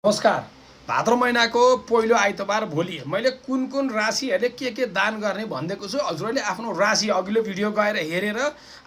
नमस्कार। भाद्र महिनाको पहिलो आइतबार भोलि मैले कुन कुन राशिहरूले के दान गर्ने भनिदिएको छु। हजुरहरूले आफ्नो राशि अघिल्लो भिडियो गएर हेरेर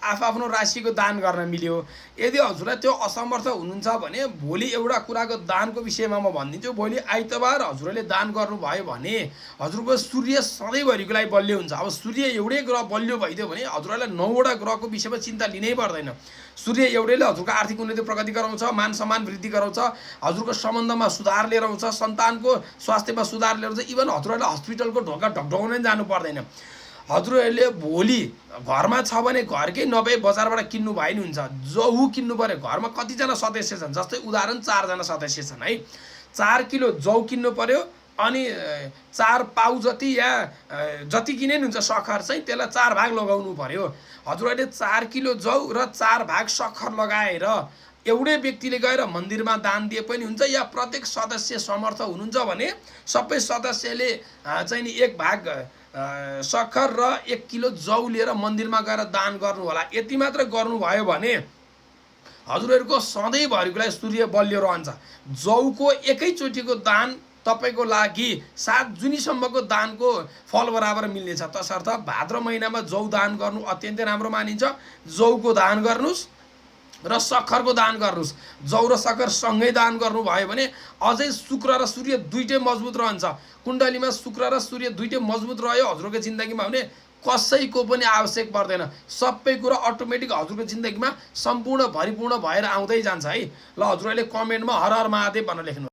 आफ्नो राशिको दान गर्न मिल्यो। यदि हजुरलाई त्यो असमर्थ हुनुहुन्छ भने भोलि एउटा कुराको दानको विषयमा म भनिदिन्छु। भोलि आइतबार हजुरहरूले दान गर्नुभयो भने हजुरको सूर्य सधैँभरिको लागि बलियो हुन्छ। अब सूर्य एउटै ग्रह बलियो भइदियो भने हजुरहरूलाई 9वटा ग्रहको विषयमा चिन्ता लिनै पर्दैन। सूर्य एउटैले हजुरको आर्थिक उन्नति प्रगति गराउँछ, मान सम्मान वृद्धि गराउँछ, हजुरको सम्बन्धमा सुधार लिएर आउँछ, सन्तानको स्वास्थ्यमा सुधार लिएर आउँछ। इभन हजुरहरूले हस्पिटलको ढोका ढकढकाउनै जानु पर्दैन। हजुरहरूले भोलि घरमा छ भने घरकै नभए बजारबाट किन्नु भए नि हुन्छ। जौ किन्नु पर्यो। घरमा कतिजना सदस्य छन्, जस्तै उदाहरण 4जना सदस्य छन् है। 4 किलो जौ किन्नु पर्यो अनि 4 पाउ जति या जति किने नि हुन्छ सक्खर चाहिँ त्यसलाई 4 भाग लगाउनु पर्यो। हजुरहरूले 4 किलो जौ र 4 भाग सक्खर लगाएर एउटै व्यक्तिले गएर मन्दिरमा दान दिए पनि हुन्छ, या प्रत्येक सदस्य समर्थ हुनुहुन्छ भने सबै सदस्यले चाहिँ नि 1 भाग सक्खर र 1 किलो जौ लिएर मन्दिरमा गएर दान गर्नु होला। यति मात्र गर्नुभयो भने हजुरहरूको सधैँभरिको लागि सूर्य बलियो रहन्छ। जौको एकैचोटिको दान तपाईको लागि 7 जुनीसम्मको दानको फल बराबर मिल्नेछ। तसर्थ भाद्र महिनामा जौ दान गर्नु अत्यन्तै राम्रो मानिन्छ। जौको दान गर्नुस् र सक्खरको दान गर्नुस्। जौ र सक्खर सँगै दान गर्नुभयो भने अझै शुक्र र सूर्य दुईटै मजबुत रहन्छ। कुण्डलीमा शुक्र र सूर्य दुईटै मजबुत रह्यो हजुरको जिन्दगीमा भने कसैको पनि आवश्यक पर्दैन। सबै कुरा अटोमेटिक हजुरको जिन्दगीमा सम्पूर्ण भरिपूर्ण भएर आउँदै जान्छ है। ल हजुरहरूले कमेन्टमा हर हर महादेव भनेर लेख्नु।